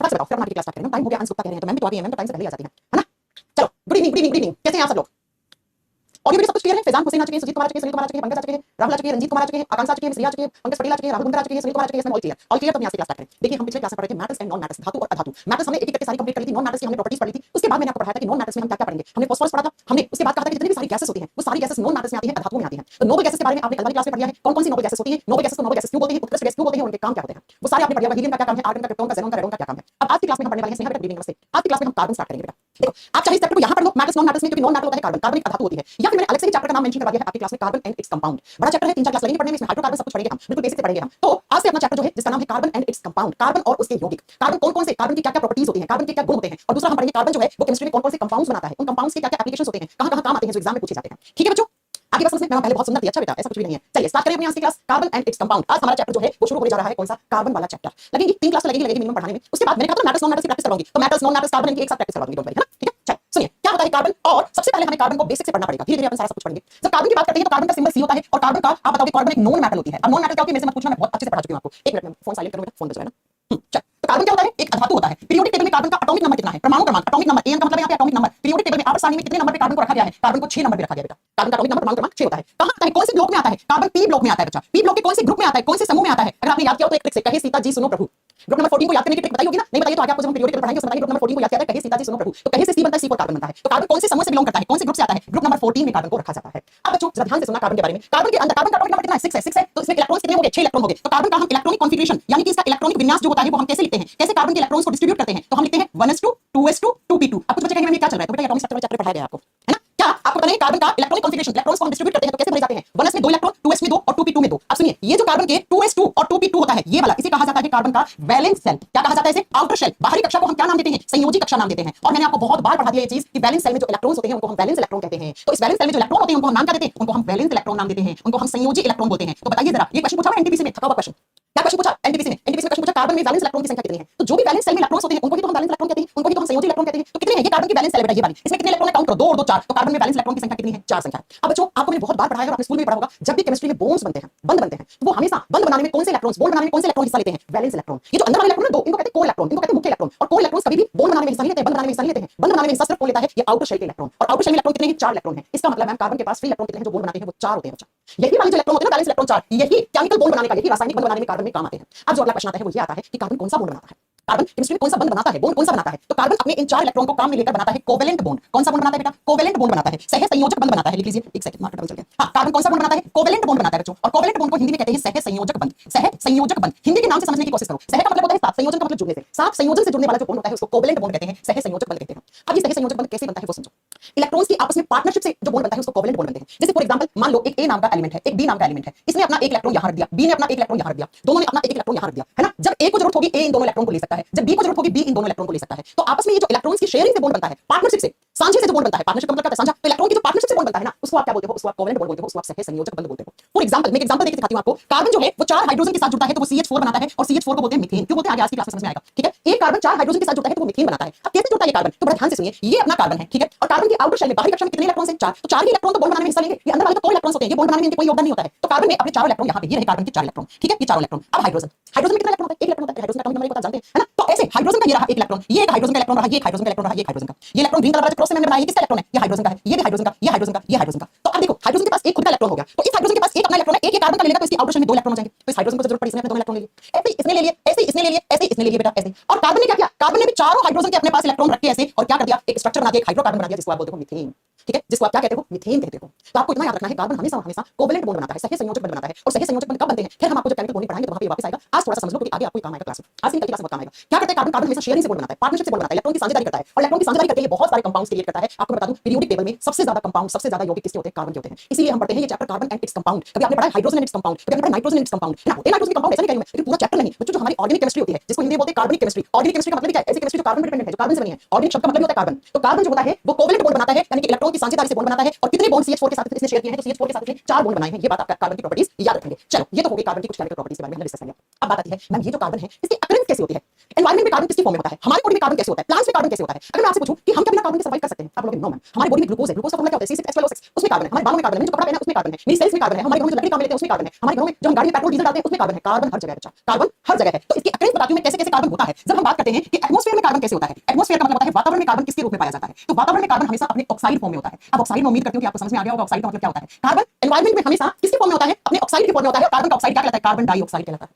फटाक से बताओ, फिर अपनी क्लास स्टार्ट करेंगे। टाइम हो गया, अंश गुप्ता कह रहे हैं तो मैम भी तो आ गई है, मैम तो टाइम से पहले आ जाती है ना। चलो, good evening, good evening, good evening, कैसे हैं आप सब लोग? ऑडियो वीडियो सब कुछ क्लियर है? फैजान हुसैन आ चुके हैं, सुजीत कुमार आ चुके हैं, सुनील कुमार आ चुके हैं, पंकज आ चुके हैं, राहुल आ चुके हैं, रंजीत कुमार आ चुके हैं, आकांक्षा आ चुके हैं, श्रेया आ चुके हैं, पंकज पटेल आ चुके हैं, राहुल गुंडा आ चुके हैं, सुनील कुमार आ चुके हैं, इसमें ऑल क्लियर। ऑल क्लियर, तो यहाँ से क्लास स्टार्ट करें। देखिए, हम पिछले क्लास में पढ़ रहे थे मैटर्स एंड नॉन मैटर्स, धातु और अधातु। मैटर्स हमने एक एक करके सारी कंप्लीट कर ली थी, नॉन मैटर्स की हमने प्रॉपर्टीज पढ़ी थी। उसके बाद मैंने आपको पढ़ाया था कि नॉन मैटर्स में हम क्या क्या पढ़ेंगे। हमने फॉस्फोरस पढ़ा था, हमने उसके बाद कहा था कि जितनी भी सारी गैसेस होती हैं वो सारी गैसेस नॉन मैटर्स में आती हैं, अधातुओं में आती हैं। तो नोबल गैसेस के बारे में आपने कल वाली क्लास में पढ़ लिया है, कौन कौन सी नोबल गैसेस होती हैं, नोबल गैसेस को नोबल गैसेस क्यों बोलते हैं, उत्कृष्ट गैस क्यों बोलते हैं, उनके काम क्या होते हैं, वो सारे आपने पढ़ लिया। हीलियम का क्या काम है, आर्गन का, क्रिप्टॉन का, ज़ेनॉन का, रेडॉन का क्या काम है। अब आज की क्लास में हम पढ़ने वाले हैं स्नेहा बेटा, गुड इवनिंग, नमस्ते। आज की क्लास में हम कार्बन स्टार्ट करेंगे बेटा। देखो, आप चाहे इस चैप्टर को यहाँ पढ़ लो मैटर्स नॉन मैटर्स में, क्योंकि नॉन मैटर होता है कार्बन, कार्बन एक अधातु होती है, या फिर मैंने अलग से ही चैप्टर का नाम मेंशन करवा दिया है आपकी क्लास में, कार्बन एंड इट्स कंपाउंड। बड़ा चैप्टर है, 3-4 क्लास लगेंगे पढ़ने में, इसमें हाइड्रोकार्बन सब कुछ पढ़ेंगे हम, बिल्कुल बेसिक से पढ़ेंगे हम। तो आज से अपना चैप्टर जो है जिसका नाम है carbon and its compound, carbon और उसके यौगिक। कार्बन कौन कौन से, कार्बन की क्या क्या प्रॉपर्टीज होती हैं, कार्बन के क्या गुण होते हैं, और दूसरा हम पढ़ेंगे कार्बन जो है वो केमिस्ट्री में कौन कौन से कंपाउंड्स बनाता है, उन कंपाउंड्स के क्या क्या एप्लीकेशंस होते हैं, कहां-कहां काम आते हैं, जो एग्जाम में पूछे जाते हैं। ठीक है बच्चों, आगे बस समझ में, पहले बहुत सुंदर थी, अच्छा बेटा, ऐसा कुछ भी नहीं है। चलिए स्टार्ट करें अपनी आज की class, carbon and its compound. आज हमारा चैप्टर जो है वो शुरू होने जा रहा है, कौन सा, कार्बन वाला चैप्टर। लगेगी 3 क्लास लगेगी मिनिमम पढ़ाने में। उसके बाद मैंने कहा था मैटर्स नॉन मैटर्स की प्रैक्टिस करवाऊंगी, तो मैटर्स नॉन मैटर्स कार्बन इनकी एक साथ प्रैक्टिस करवा दूंगी, डोंट वरी, है ना। ठीक है, चल सुनिए क्या होता है कार्बन, और सबसे पहले हमें कार्बन को बेसिक से पढ़ना पड़ेगा, धीरे धीरे अपन सारा सब कुछ पढ़ेंगे। जब कार्बन की बात करते हैं तो कार्बन का सिंबल सी होता है, और कार्बन का आप बताओगे कार्बन एक नॉन मैटर होती है। अब नॉन मैटर क्या होती है मेरे से मत पूछना, मैं बहुत अच्छे से पढ़ा चुकी हूं आपको। एक मिनट में फोन साइलेंट करूंगा, फोन बज रहा है ना। चल, तो कार्बन क्या होता है, एक अधातु होता है। पीरियोडिक टेबल में कार्बन का एटॉमिक नंबर कितना है, परमाणु क्रमांक, एटॉमिक नंबर, एन का मतलब है यहाँ पे एटॉमिक नंबर। पीरियोडिक टेबल में आवर्त सारणी में कितने नंबर पे कार्बन को रखा गया है, कार्बन को 6 नंबर पे रखा गया बेटा। कार्बन का एटॉमिक नंबर परमाणु क्रमांक 6 होता है। कहां आता है, कौन से ब्लॉक में आता है, कार्बन पी ब्लॉक में आता है बच्चा। पी ब्लॉक के कौन से ग्रुप में आता है, कौन से समूह में आता है, अगर आपने याद किया हो तो एक ट्रिक से, कहे सीता जी सुनो प्रभु। ग्रुप नंबर 14 को याद करने की ट्रिक बताई होगी ना, नहीं बताइए तो आगे आपको जब हम पीरियोडिक टेबल पढ़ाएंगे उसमें बताइए। ग्रुप नंबर 14 को याद किया है, कहे सीता जी सुनो प्रभु, तो कहे से सी बनता है, सी4 कार्बन बनता है। तो कार्बन कौन से समूह से बिलोंग करता है, कौन से ग्रुप से आता है, ग्रुप नंबर 14 में कार्बन को रखा जाता है। अब बच्चों जरा ध्यान से सुनना कार्बन के बारे में। कार्बन के अंदर कार्बन का एटॉमिक नंबर कितना है, 6 है, 6 है, तो इसमें इलेक्ट्रॉन्स कितने हो गए, 6 इलेक्ट्रॉन हो गए। तो कार्बन का हम इलेक्ट्रॉनिक कॉन्फिगरेशन यानी कि इसका इलेक्ट्रॉनिक विन्यास जो होता है वो हम कैसे लिखते हैं, कैसे कार्बन के इलेक्ट्रॉन्स को डिस्ट्रीब्यूट करते हैं, तो हम लिखते हैं 1s2 2s2 2p2। अब कुछ बच्चे कहेंगे मैम ये क्या चल रहा है, तो बेटा एटॉमिक स्ट्रक्चर चैप्टर पढ़ाया गया आपको, है ना। क्या आपको पता है कार्बन का इलेक्ट्रॉनिक कॉन्फिगरेशन, इलेक्ट्रॉन्स को हम डिस्ट्रीब्यूट करते हैं तो कैसे भरे जाते हैं, 1s में 2 इलेक्ट्रॉन, 2s में 2 और 2p2 में 2। अब सुनिए, ये जो कार्बन के 2s2 और 2p2 होता है, ये वाला इसे कहा जाता है कार्बन का वैलेंस शेल। क्या कहा जाता है इसे, आउटर शेल। बाहरी कक्षा को हम क्या नाम देते हैं, संयोजी कक्षा नाम देते हैं। और मैंने आपको बहुत बार पढ़ा दिया ये चीज कि वैलेंस शेल में जो इलेक्ट्रॉन्स होते हैं उनको हम वैलेंस इलेक्ट्रॉन कहते हैं। तो इस वैलेंस शेल में जो इलेक्ट्रॉन होते हैं उनको हम नाम क्या देते हैं, उनको हम वैलेंस इलेक्ट्रॉन नाम देते हैं, उनको हम संयोजी इलेक्ट्रॉन बोलते हैं। तो बताइए जरा, ये क्वेश्चन पूछा हुआ एनटीपीसी में, थका हुआ क्वेश्चन। क्या क्वेश्चन पूछा एनटीपीसी में, एनटीपीसी में क्वेश्चन पूछा कार्बन में वैलेंस इलेक्ट्रॉन की संख्या कितनी है, तो जो भी वैलेंस शेल में इलेक्ट्रॉन्स होते हैं उनको ही तो हम वैलेंस इलेक्ट्रॉन कहते हैं, उनको ही तो हम संयोजी इलेक्ट्रॉन कहते हैं। तो कितने हैं ये कार्बन की वैलेंस शेल बेटा, ये वाली, इसमें कितने इलेक्ट्रॉन है काउंट करो, 2 और 2 4। तो कार्बन में वैलेंस इलेक्ट्रॉन की संख्या कितनी है, 4 संख्या है। अब बच्चों आपको मैंने बहुत बार पढ़ाया है, आपने स्कूल में पढ़ा होगा, जब भी केमिस्ट्री में बॉन्ड्स बनते हैं, बंध बनते हैं, तो वो हमेशा बंध बनाने में कौन से इलेक्ट्रॉन्स, बॉन्ड बनाने में कौन से इलेक्ट्रॉन हिस्सा लेते हैं, वैलेंस इलेक्ट्रॉन। ये जो अंदर वाले इलेक्ट्रॉन है दो, इनको कहते हैं कोर इलेक्ट्रॉन, इनको कहते हैं मुख्य इलेक्ट्रॉन। और कोर इलेक्ट्रॉन्स कभी भी बॉन्ड बनाने में हिस्सा नहीं लेते हैं, बंध बनाने में हिस्सा नहीं लेते हैं। बंध बनाने में हिस्सा सिर्फ कौन लेता है, ये आउटर शेल के इलेक्ट्रॉन। और आउटर शेल में इलेक्ट्रॉन कितने हैं, 4 इलेक्ट्रॉन हैं। इसका मतलब है कार्बन के पास फ्री इलेक्ट्रॉन कितने हैं, जो बॉन्ड बनाते हैं वो 4 होते हैं बच्चा। यही वाले जो इलेक्ट्रॉन होते हैं ना वैलेंस इलेक्ट्रॉन 4, यही केमिकल बॉन्ड बनाने का, यही रासायनिक बंध बनाने में कार्बन में काम आते हैं। अब जो अगला प्रश्न आता है वो ये आता है कि कार्बन कौन सा बॉन्ड बनाता है, कार्बन केमिस्ट्री में कौन सा बंध बनाता है, बॉन्ड कौन सा बनाता है। तो कार्बन अपने इन 4 इलेक्ट्रॉन को काम में लेकर बनाता है कोवेलेंट बॉन्ड। कौन सा बॉन्ड बनाता है बेटा, कोवेलेंट बॉन्ड बनाता है, सह संयोजक बंध बनाता है। लिख लीजिए, एक सेकंड मार्कर डबल चल गया। हां, कार्बन कौन सा बॉन्ड बनाता है, कोवेलेंट बॉन्ड बनाता है बच्चों। और कोवेलेंट बॉन्ड को हिंदी में कहते हैं सह संयोजक बंध। सह संयोजक बंध हिंदी के नाम से समझने की कोशिश करो। सह का मतलब होता है साथ, संयोजन का मतलब जुड़ने से, साथ संयोजन से जुड़ने वाला जो बॉन्ड होता है उसको कोवेलेंट बॉन्ड कहते हैं, सह संयोजक बंध कहते हैं। अब ये सह संयोजक बंध कैसे बनता है वो समझो। इलेक्ट्रॉन्स की आपस में पार्टनरशिप से जो बॉन्ड बनता है उसको कोवेलेंट बॉन्ड बनते हैं। जैसे फॉर एग्जांपल मान लो एक ए नाम का एलिमेंट है, एक बी नाम का एलिमेंट है, इसने अपना एक इलेक्ट्रॉन यहां रख दिया, बी ने अपना एक इलेक्ट्रॉन यहां रख दिया, दोनों ने अपना एक इलेक्ट्रॉन यहां रख दिया, है ना। जब ए को जरूरत होगी ए इन दोनों इलेक्ट्रॉन को ले सकता है, जब बी को जरूरत होगी बी इन दोनों इलेक्ट्रॉन को ले सकता है। तो आपस में ये जो इलेक्ट्रॉन्स की शेयरिंग से बॉन्ड बनता है, पार्टनरशिप से, सांझे से जो बॉन्ड बनता है, पार्टनरशिप का मतलब क्या है, साझा। तो इलेक्ट्रॉन की जो पार्टनरशिप से बॉन्ड बनता है ना उसको आप क्या बोलते हो, उसको आप कोवेलेंट बॉन्ड बोलते हो, उसको आप सह संयोजक बंध बोलते हो। फॉर एग्जांपल मैं एक एग्जांपल देके दिखाती हूं आपको। कार्बन जो है वो 4 हाइड्रोजन के साथ जुड़ता है तो वो CH4 बनाता है, और CH4 को बोलते हैं मीथेन। क्यों बोलते हैं आगे आज की क्लास में समझ में आएगा, ठीक है। एक कार्बन 4 हाइड्रोजन के साथ जुड़ता है तो वो मीथेन बनाता है। अब कैसे जुड़ता है ये कार्बन, तो बड़ा ध्यान से सुनिए। ये अपना कार्बन है, ठीक है, और कार्बन की आउटर शेल में बाहरी कक्षा में कितने इलेक्ट्रॉन हैं, 4। तो 4 ही इलेक्ट्रॉन तो बॉन्ड बनाने में हिस्सा लेंगे, ये अंदर वाले तो कोई इलेक्ट्रॉन्स होते हैं, ये बॉन्ड बनाने में इनके कोई योगदान नहीं होता है। तो कार्बन ने अपने 4 इलेक्ट्रॉन यहां पे, ये रहे कार्बन के 4 इलेक्ट्रॉन, ठीक है, ये 4 इलेक्ट्रॉन। अब हाइड्रोजन, हाइड्रोजन में कितने इलेक्ट्रॉन होते हैं, एक इलेक्ट्रॉन होता है। हाइड्रोजन का एटॉमिक नंबर पता जानते हैं, है ना। तो ऐसे हाइड्रोजन का ये रहा एक इलेक्ट्रॉन, ये एक हाइड्रोजन का इलेक्ट्रॉन रहा, ये एक हाइड्रोजन का इलेक्ट्रॉन रहा, ये एक हाइड्रोजन का। ये इलेक्ट्रॉन ग्रीन कलर वाला क्रॉस से मैंने बनाया, ये किसका इलेक्ट्रॉन है, ये हाइड्रोजन का है, ये भी हाइड्रोजन का, ये हाइड्रोजन का, ये हाइड्रोजन का। तो अब देखो हाइड्रोजन के पास एक खुद का इलेक्ट्रॉन हो गया, तो इस हाइड्रोजन के पास एक अपना इलेक्ट्रॉन है, एक ये कार्बन का लेगा तो इसकी आउटर शेल में 2 इलेक्ट्रॉन हो जाएंगे। तो इस हाइड्रोजन को जरूरत पड़ी इसने अपने 2 इलेक्ट्रॉन ले लिए, ऐसे ही इसने ले लिए, ऐसे ही इसने ले लिए, ऐसे ही इसने ले लिए बेटा, ऐसे। और कार्बन ने क्या किया, कार्बन ने भी चारों हाइड्रोजन के अपने पास इलेक्ट्रॉन रख के ऐसे और क्या कर दिया, एक स्ट्रक्चर बना दिया, एक हाइड्रोकार्बन बना दिया जिसको आप बोलते हो मीथेन, ठीक है, जिसको आप क्या कहते हो, मीथेन कहते हो। तो आपको इतना याद रखना है कार्बन हमेशा हमेशा कोवेलेंट बॉन्ड बनाता है, सह संयोजक बंध बनाता है। और सह संयोजक बंध कब बनते हैं, फिर हम आपको जब केमिकल बॉन्डिंग पढ़ाएंगे तो वहां पे वापस आएगा। आज थोड़ा सा समझ लो क्योंकि आगे आपको काम आएगा क्लास में, आज की क्लास में काम आएगा। क्या करता है कार्बन, कार्बन हमेशा शेयरिंग से बॉन्ड बनाता है, पार्टनरशिप से बॉन्ड बनाता है, इलेक्ट्रॉन की साझेदारी करता है, और इलेक्ट्रॉन की साझेदारी करके ये बहुत सारे कंपाउंड्स क्रिएट करता है। आपको बता दूं पीरियोडिक टेबल में सबसे ज्यादा कंपाउंड, सबसे ज्यादा यौगिक किसके होते हैं, कार्बन के होते हैं। इसीलिए हम पढ़ते हैं ये chapter carbon and its compound. कभी आपने पढ़ा है हाइड्रोजन एंड इट्स कंपाउंड, कभी आपने पढ़ा नाइट्रोजन एंड इट्स कंपाउंड ना, नाइट्रोजन के कंपाउंड ऐसा नहीं करेंगे लेकिन पूरा चैप्टर नहीं बच्चों। जो हमारी ऑर्गेनिक केमिस्ट्री होती है जिसको हिंदी में बोलते हैं कार्बनिक केमिस्ट्री, ऑर्गेनिक केमिस्ट्री का मतलब क्या है, ऐसी केमिस्ट्री जो कार्बन पर डिपेंडेंट है, जो कार्बन से बनी है। ऑर्गेनिक शब्द का मतलब होता है कार्बन। तो कार्बन जो होता है वो कोवेलेंट बॉन्ड बनाता है, यानी कि इलेक्ट्रॉन की साझेदारी से बॉन्ड बनाता है। और कितने बॉन्ड CH4 के साथ इसने शेयर किए हैं, तो CH4 के साथ इसने 4 बॉन्ड बनाए हैं। ये बात आपका कार्बन की प्रॉपर्टीज याद रखेंगे। चलो ये तो हो गई कार्बन की कुछ केमिकल प्रॉपर्टीज के बारे में हमने डिस्कस कर लिया। अब बात आती है मैम ये जो कार्बन है इसकी अकरेंस कैसे होती है। एनवायरमेंट में कार्बन किसकी फॉर्म में होता है, हमारी बॉडी में कार्बन कैसे होता है, प्लांट्स में कार्बन कैसे होता है। अगर मैं आपसे पूछूं कि हम क्या बिना कार्बन के सर्वाइव कर सकते हैं, आप बोलोगे नो मैम। हमारी बॉडी में ग्लूकोज है, ग्लूकोज का फॉर्मूला क्या होता है, C6H12O6, उसमें कार्बन है। हमारे बालों में कार्बन है, जो कपड़ा पहना है उसमें कार्बन है, मेरी सेल्स में कार्बन है, हमारे घरों में जो लकड़ी काम लेते हैं उसमें कार्बन है, हमारे घरों में जो हम गाड़ी में पेट्रोल डीजल डालते हैं उसमें कार्बन है। कार्बन हर जगह है बच्चा, कार्बन हर जगह है। तो इसकी अक्रेंस बताती हूं मैं कैसे कैसे कार्बन होता है। जब हम बात करते हैं कि एटमॉस्फेयर में कार्बन कैसे होता है, एटमॉस्फेयर का मतलब होता है वातावरण में कार्बन किसके रूप में पाया जाता है। तो वातावरण में कार्बन हमेशा अपने ऑक्साइड फॉर्म में होता है। अब ऑक्साइड में उम्मीद करती हूं कि आपको समझ में आ गया होगा ऑक्साइड का मतलब क्या होता है। कार्बन एनवायरमेंट में हमेशा किसके फॉर्म में होता है, अपने ऑक्साइड के फॉर्म में होता है। कार्बन का ऑक्साइड क्या कहलाता है, कार्बन डाइऑक्साइड कहलाता है।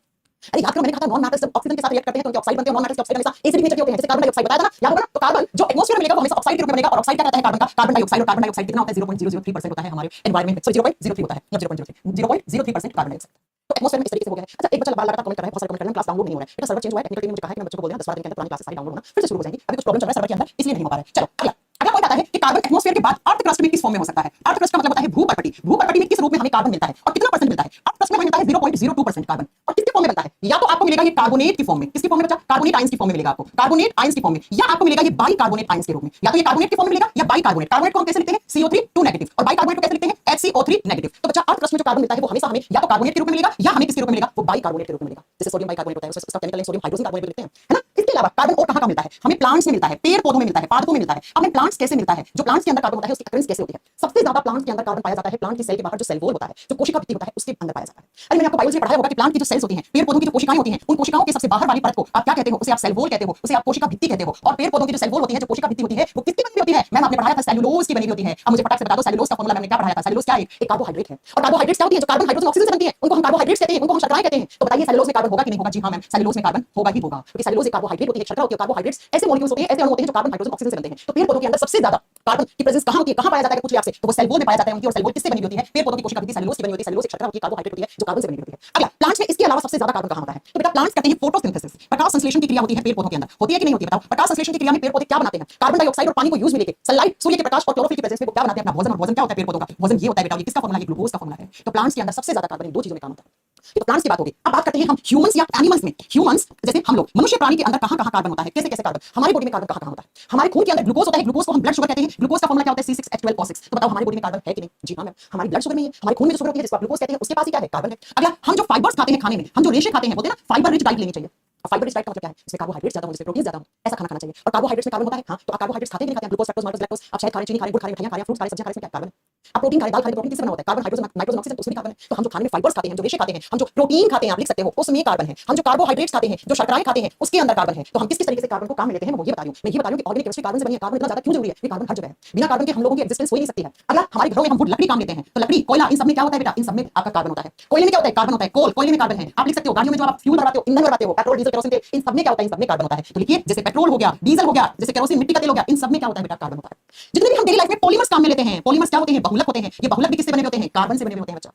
अरे याद करो मैंने कहा था नॉन मैटर्स जब ऑक्सीजन के साथ रिएक्ट करते हैं तो उनके ऑक्साइड बनते हैं, नॉन मैटर्स के ऑक्साइड हमेशा एसिडिक नेचर के होते हैं, जैसे कार्बन डाइऑक्साइड बताया था ना, याद होगा ना। तो कार्बन जो एटमॉस्फेयर में मिलेगा वो हमेशा ऑक्साइड के रूप में बनेगा, और ऑक्साइड क्या कहता है कार्बन का, कार्बन डाइऑक्साइड। और कार्बन डाइऑक्साइड कितना होता है, 0.003% होता है हमारे एनवायरमेंट में, सॉरी 0.03 होता है, मतलब 0.03% कार्बन डाइऑक्साइड। तो एटमॉस्फेयर में इस तरीके से हो गया है। अच्छा एक बच्चा बार लगातार कमेंट कर रहा है, बहुत सारे कमेंट कर रहे हैं, क्लास डाउनलोड नहीं हो रहा है, बेटा सर्वर चेंज हुआ है, टेक्निकल टीम ने मुझे कहा है कि मैं बच्चों को बोल दिया 10 दिन के अंदर पुरानी क्लासेस सारी डाउनलोड होना फिर से शुरू हो जाएंगी। अभी कुछ प्रॉब्लम चल रहा है सर्वर के अंदर इसलिए नहीं हो पा रहा है। चलो अगला अगला पॉइंट आता है कि कार्बन एटमॉस्फेयर के बाद अर्थ क्रस्ट में किस फॉर्म में हो सकता है। अर्थ क्रस्ट का मतलब होता है भूपर्पटी। भूपर्पटी में किस रूप में हमें कार्बन मिलता है और कितना परसेंट मिलता है। अर्थ क्रस्ट में हमें मिलता है 0.02% कार्बन। और किसके फॉर्म में मिलता है, या तो आपको मिलेगा ये कार्बोनेट की फॉर्म में, किसकी फॉर्म में बच्चा, कार्बोनेट आयंस की फॉर्म में मिलेगा आपको, कार्बोनेट आयंस की फॉर्म में, या आपको मिलेगा ये बाइकार्बोनेट आयंस के रूप में। या तो ये कार्बोनेट की फॉर्म में मिलेगा या बाइकार्बोनेट। कार्बोनेट को हम कैसे लिखते हैं, CO3 2 नेगेटिव, और बाइकार्बोनेट को कैसे लिखते हैं, HCO3 नेगेटिव। तो बच्चा अर्थ क्रस्ट में जो कार्बन मिलता है वो हमेशा हमें या तो कार्बोनेट के रूप में मिलेगा या हमें किसके रूप में मिलेगा, वो बाइकार्बोनेट के रूप में मिलेगा। जैसे सोडियम बाइकार्बोनेट होता है उसका chemical name sodium hydrogen carbonate लिखते हैं, है ना। इसके अलावा कार्बन और कहां मिलता है, हमें प्लांट्स में मिलता है, पेड़ पौधों में मिलता है, पादपों में मिलता है। हमें प्लांट्स कैसे मिलता है, जो प्लांट्स के अंदर कार्बन होता है उसकी अकरेंस कैसे होती है। सबसे ज्यादा प्लांट्स के अंदर कार्बन पाया जाता है प्लांट की सेल के बाहर जो सेल वॉल होता है, जो कोशिका भित्ति होता है उसके अंदर पाया जाता है। अरे मैंने आपको बायोलॉजी में पढ़ाया होगा कि प्लांट की जो सेल्स होती हैं, पेड़ पौधों की जो कोशिकाएं होती हैं, उन कोशिकाओं के सबसे बाहर वाली परत को आप क्या कहते हो, उसे आप सेल वॉल कहते हो, उसे आप कोशिका भित्ति कहते हो। और पेड़ पौधों की जो सेल वॉल होती है, जो कोशिका भित्ति होती है, वो किसकी बनी होती है, मैंने आपने पढ़ाया था सेल्यूलोज की बनी होती है। अब मुझे फटाक से बता दो सेल्यूलोज का फॉर्मूला मैंने क्या पढ़ाया था। सेल्यूलोज क्या है, एक कार्बोहाइड्रेट है। और कार्बोहाइड्रेट्स क्या होती है, जो कार्बन हाइड्रोजन ऑक्सीजन से बनती है, उनको हम कार्बोहाइड्रेट्स कहते हैं, उनको हम शर्कराएं कहते हैं। तो बताइए सेल्यूलोज में कार्बन होगा कि नहीं होगा। जी हां मैम, सेल्यूलोज में कार्बन होगा ही होगा, क्योंकि सेल्यूलोज एक कार्बोहाइड्रेट होती है, शर्करा होती है। कार्बोहाइड्रेट्स ऐसे मॉलिक्यूल्स होते हैं, ऐसे अणु होते हैं जो कार्बन हाइड्रोजन ऑक्सीजन से बनते हैं। तो पेड़ पौधों के अंदर सबसे ज्यादा कार्बन की प्रेजेंस कहां होती है, कहां पाया जाता है, कुछ आपसे तो वो सेल वॉल में पाया जाता है उनकी। और सेल वॉल किससे बनी होती है, पेड़ पौधों की कोशिका भित्ति सेल्यूलोज की बनी होती है। सेल्यूलोज एक शर्करा होती है, कार्बोहाइड्रेट होती है, जो कार्बन से बनी होती है। अगला प्लांट्स में इसके अलावा सबसे ज्यादा कार्बन कहां होता है, तो बेटा प्लांट्स करते हैं फोटोसिंथेसिस, प्रकाश संश्लेषण की क्रिया होती है पेड़ पौधों के अंदर, होती है कि नहीं होती है बताओ। प्रकाश संश्लेषण की क्रिया में पेड़ पौधे क्या बनाते हैं, कार्बन डाइऑक्साइड और पानी को यूज में लेके सनलाइट, सूर्य के प्रकाश और क्लोरोफिल की प्रेजेंस में वो क्या बनाते हैं, अपना भोजन। और भोजन क्या होता है पेड़ पौधों का, भोजन ये होता है बेटा, ये किसका फॉर्मूला है, ग्लूकोज का फॉर्मूला है। तो प्लांट्स के अंदर सबसे ज्यादा कार्बन इन दो चीजों में काम होता है। तो प्लांट्स की बात होगी। अब बात करते हैं हम ह्यूमंस या एनिमल्स में। ह्यूमंस जैसे हम लोग मनुष्य प्राणी के अंदर कहां कहां कार्बन होता है, कैसे कैसे कार्बन, हमारी बॉडी में कार्बन कहां कहां होता है। हमारे खून के अंदर ग्लूकोज होता है, ग्लूकोज को हम ब्लड शुगर कहते हैं, ग्लूकोज का फॉर्मूला क्या होता है, C6H12O6। तो बताओ हमारी बॉडी में कार्बन है कि नहीं। जी हां मैम, हमारी ब्लड शुगर में है, हमारे खून में जो शुगर होती है जिसको आप ग्लूकोज कहते हैं, उसके पास ही क्या है, कार्बन है। अगला हम जो फाइबर्स खाते हैं खाने में, हम जो रेशे खाते हैं, बोलते हैं ना फाइबर रिच डाइट लेनी चाहिए। फाइबर रिच डाइट का मतलब क्या है, इसमें कार्बोहाइड्रेट्स ज्यादा हो, इसमें प्रोटीन ज्यादा हो, ऐसा खाना खाना चाहिए। और कार्बोहाइड्रेट्स में कार्बन होता है, हां तो आप कार्बोहाइड्रेट्स खाते हैं कि नहीं खाते हैं, ग्लूकोज फ्रक्टोज माल्टोज लैक्टोज, आप शायद खा रहे हैं, चीनी खा रहे हैं, गुड़ खा रहे हैं, मिठाइयां खा रहे हैं, फ्रूट्स खा रहे हैं, सब्जियां खा रहे हैं, इसमें क्या कार्बन है। आप प्रोटीन खा रहे हैं, दाल खा रहे हैं, प्रोटीन किससे बना होता है, कार्बन हाइड्रोजन नाइट्रोजन ऑक्सीजन, उसमें भी कार्बन है। तो हम जो खाने में फाइबर्स खाते हैं, जो रेशे खाते हैं, हम जो प्रोटीन खाते हैं, आप लिख सकते हो उसमें कार्बन है। हम जो कार्बोहाइड्रेट्स खाते हैं, जो शर्कराएं खाते हैं, उसके अंदर कार्बन है। तो हम किस किस तरीके से कार्बन को काम में लेते हैं, मैं ये बता रही हूं। मैं ये बता रही हूं कि ऑर्गेनिक केमिस्ट्री कार्बन से बनी है। कार्बन इतना ज्यादा क्यों जरूरी है, ये कार्बन हर जगह है, बिना कार्बन के हम लोगों की एक्जिस्टेंस हो ही नहीं सकती है। अगला हमारे घरों में हम वुड लकड़ी काम लेते हैं, तो लकड़ी कोयला इन सब में क्या होता है बेटा, इन सब में आपका कार्बन होता है। कोयले में क्या होता है, कार्बन होता है। कोल, कोयले में कार्बन है। आप लिख सकते हो गाड़ियों में जो आप फ्यूल भरवाते हो, ईंधन भरवाते हो, पेट्रोल डीजल केरोसिन तेल, इन सब में क्या होता है, इन सब में कार्बन होता है। तो लिखिए जैसे पेट्रोल हो गया, डीजल हो गया, जैसे केरोसिन मिट्टी का तेल हो गया, इन सब में क्या होता है बेटा, कार्बन होता है। जितने भी हम डेली लाइफ में पॉलीमर्स काम में लेते हैं, पॉलीमर्स क्या होते हैं, बहुलक होते हैं। ये बहुलक भी किससे बने होते हैं, कार्बन से बने होते हैं बच्चा।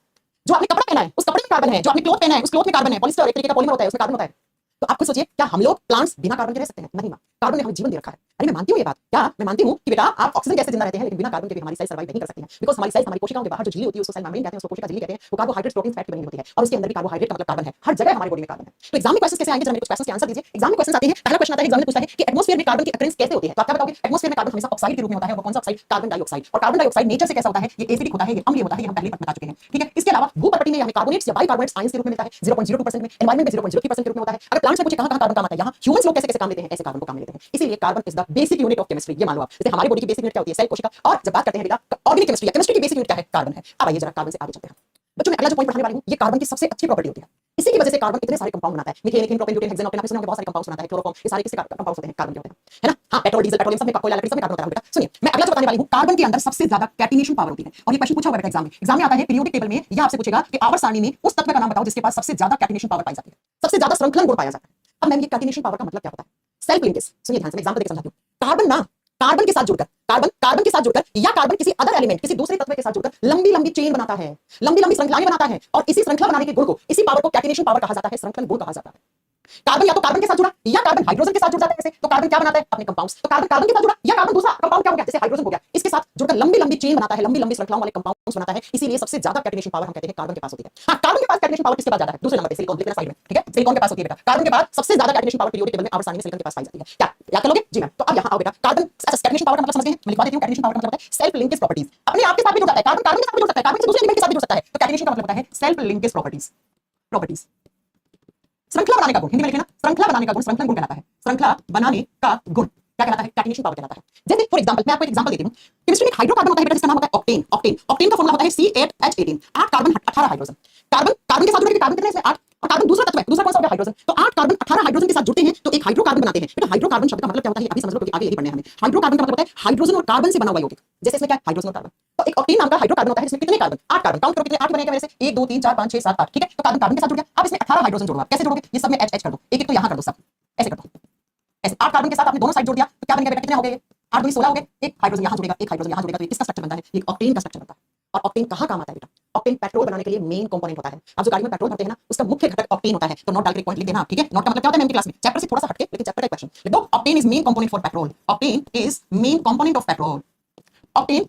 जो आपने कपड़ा पहना है उस कपड़े में कार्बन है, जो आपने क्लॉथ पहना है उस क्लॉथ में कार्बन है। पॉलिस्टर एक तरीके का पॉलीमर होता है, उसमें कार्बन होता है। तो आप खुद सोचिए, क्या हम लोग प्लांट्स बिना कार्बन के रह सकते हैं, नहीं मां, कार्बन ने हमें जीवन दे रखा है। अरे मैं मानती हूं ये बात, क्या मैं मानती हूं कि बेटा आप ऑक्सीजन गैस से जिंदा रहते हैं, लेकिन बिना कार्बन के भी हमारी सेल सर्वाइव नहीं कर सकती हैं। बिकॉज़ हमारी सेल्स, हमारी कोशिकाओं के बाहर जो झिल्ली होती है उसको सेल मेम्ब्रेन कहते हैं, उसको कोशिका झिल्ली कहते हैं। वो कार्बोहाइड्रेट्स, प्रोटीन, फैट की बनी होती है, और उसके अंदर भी कार्बोहाइड्रेट का मतलब कार्बन है। हर जगह हमारी बॉडी में कार्बन है। तो एग्जाम में क्वेश्चंस कैसे आएंगे, जरा मेरे कुछ क्वेश्चंस के आंसर दीजिए। एग्जाम में क्वेश्चंस आते हैं, पहला क्वेश्चन आता है एग्जाम में पूछता है कि एटमॉस्फेयर में कार्बन की अकरेंस कैसे होती है। तो आप क्या बताओगे, एटमॉस्फेयर में कार्बन हमेशा ऑक्साइड के रूप में होता है। वो कौन सा ऑक्साइड, कार्बन डाइऑक्साइड। और कार्बन डाइऑक्साइड नेचर से कैसा होता है, ये एसिडिक होता है, ये अम्लीय होता है, ये हम पहले बता चुके हैं, ठीक है। इसके अलावा भूपर्पटी में हमें कार्बोनेट्स या बाइकार्बोनेट्स आयंस के रूप में मिलता है 0.02% में, एनवायरनमेंट में 0.03% के रूप में होता है। अगर प्लांट्स में पूछे कहां-कहां कार्बन काम आता है, यहां ह्यूमंस लोग कैसे कैसे काम लेते हैं, ऐसे कार्बन को काम लेते हैं। इसीलिए carbon is the basic unit of chemistry. ये मान लो आप, जैसे हमारी बॉडी की बेसिक यूनिट क्या होती है, सेल, कोशिका। और जब बात करते हैं बेटा ऑर्गेनिक केमिस्ट्री या केमिस्ट्री की बेसिक यूनिट क्या है, कार्बन है। अब आइए जरा कार्बन से आगे चलते हैं बच्चों। मैं अगला जो पॉइंट पढ़ाने वाली हूं, ये कार्बन की सबसे अच्छी प्रॉपर्टी होती है। इसी की वजह से कार्बन इतने सारे कंपाउंड बनाता है, methane, ethane, propane, butane, hexane, octane, आपने सुना होगा बहुत सारे कंपाउंड्स बनाता है, क्लोरोफॉर्म, ये सारे किसके कंपाउंड्स होते हैं, कार्बन के होते हैं, है ना। हां पेट्रोल, डीजल, पेट्रोलियम सब में कोयला, लकड़ी सब में कार्बन होता है बेटा। सुनिए मैं अगला जो बताने वाली हूं, कार्बन के अंदर सबसे ज्यादा कैटिनेशन पावर होती है। और ये क्वेश्चन पूछा हुआ बेटा एग्जाम में आता है, पीरियोडिक टेबल में या आपसे पूछेगा कि आवर्त सारणी में उस तत्व का नाम बताओ जिसके पास सबसे ज्यादा कैटिनेशन पावर पाई जाती है, सबसे ज्यादा श्रृंखलन गुण पाया जाता है। अब मैम ये कैटिनेशन पावर का मतलब क्या होता है, सेल्फ लिंकेज। सुनिए ध्यान से, एग्जांपल देकर समझाती हूं। कार्बन ना कार्बन के साथ जुड़कर, कार्बन के साथ जुड़कर या कार्बन किसी अदर एलिमेंट, किसी दूसरे तत्व के साथ जुड़कर लंबी लंबी चेन बनाता है, लंबी लंबी श्रृंखलाएं बनाता है। और इसी श्रृंखला बनाने के गुण को, इसी पावर को कैटिनेशन पावर कहा जाता है, श्रृंखलन गुण कहा जाता है। कार्बन या तो कार्बन के साथ जुड़ा या कार्बन हाइड्रोजन के साथ जुड़ जाता है। जैसे तो कार्बन क्या बनाता है, अपने कंपाउंड्स। तो कार्बन कार्बन के साथ जुड़ा या कार्बन दूसरा कंपाउंड क्या हो गया, जैसे हाइड्रोजन हो गया, इसके साथ जुड़कर लंबी लंबी चेन बनाता है, लंबी लंबी श्रृंखलाओं वाले कंपाउंड्स बनाता है। इसीलिए सबसे ज्यादा कैटिनेशन पावर हम कहते हैं कार्बन के पास होती है। हां कार्बन के पास कैटिनेशन पावर किसके पास ज्यादा है, दूसरे नंबर पे सिलिकॉन, लिखना साइड में, ठीक है। सिलिकॉन के पास होती है बेटा, कार्बन के बाद सबसे ज्यादा कैटिनेशन पावर पीरियोडिक टेबल में आवर्त सारणी में सिलिकॉन के पास पाई जाती है। क्या याद कर लोगे, जी मैम। तो अब यहां आओ बेटा, कार्बन कैटिनेशन पावर का मतलब समझ गए, मैं लिखवा देती हूं। कैटिनेशन पावर का मतलब होता है सेल्फ लिंकेज प्रॉपर्टीज, अपने आप के साथ भी जुड़ जाता है, कार्बन कार्बन के साथ भी जुड़ सकता है, कार्बन से दूसरे एलिमेंट के साथ भी जुड़ सकता है। तो कैटिनेशन का मतलब होता है सेल्फ लिंकेज प्रॉपर्टीज, श्रृंखला बनाने का गुण, हिंदी में लिखना, श्रृंखला बनाने का गुण श्रृंखलन गुण कहलाता है। श्रृंखला बनाने का गुण क्या कहलाता है? कैटिनेशन पावर कहलाता है। जैसे फॉर एग्जांपल मैं आपको एक एग्जांपल देती हूँ। केमिस्ट्री में एक हाइड्रोकार्बन होता है बेटा जिसका नाम होता है ऑक्टेन। ऑक्टेन ऑक्टेन का फॉर्मूला होता है C8H18। 8 carbon 18 hydrogen. Carbon carbon के साथ जुड़े कार्बन कितने हैं? इसमें 8। और कार्बन दूसरा तत्व है, दूसरा कौन सा होगा? हाइड्रोजन। तो 8 कार्बन 18 हाइड्रोजन के साथ जुड़ते हैं तो एक हाइड्रोकार्बन बनाते हैं। बेटा हाइड्रोकार्बन शब्द का मतलब क्या होता है अभी समझ लो, क्योंकि आगे यही पढ़ना है हमें। हाइड्रोकार्बन का मतलब होता है हाइड्रोजन और कार्बन से बना हुआ यौगिक। जैसे इसमें क्या है? हाइड्रोजन और कार्बन। तो एक ऑक्टेन नाम का हाइड्रोकार्बन होता है जिसमें कितने कार्बन? 8 कार्बन। काउंट करो कितने 8 बनेगा मेरे से? 1 2 3 4 5 6 7 8। ठीक है, तो कार्बन कार्बन के साथ जुड़ गया। अब इसमें 18 हाइड्रोजन जोड़ो। कैसे जोड़ोगे? ये सब में H H कर दो। एक एक तो यहां कर दो, सब ऐसे कर दो। ऐसे 8 कार्बन के साथ आपने दोनों साइड जोड़ दिया तो क्या बनेगा बेटा? कितने हो गए? 8 2 16 हो गए। एक हाइड्रोजन यहां जुड़ेगा, एक हाइड्रोजन यहां जुड़ेगा, तो ये किसका स्ट्रक्चर बनता है? ये ऑक्टेन का स्ट्रक्चर बनता है। और ऑक्टेन कहां काम आता है बेटा? ऑक्टेन पेट्रोल बनाने के लिए मेन कंपोनेंट होता है। आप जो गाड़ी में पेट्रोल भरते हैं ना, उसका मुख्य घटक ऑक्टेन होता है। तो नोट डाल के एक पॉइंट लिख देना आप, ठीक है? नोट का मतलब क्या होता है? मैम की क्लास में चैप्टर से थोड़ा सा हटके, लेकिन चैप्टर का क्वेश्चन लिख दो। Octane is main component for petrol. Octane is main component of petrol. Octane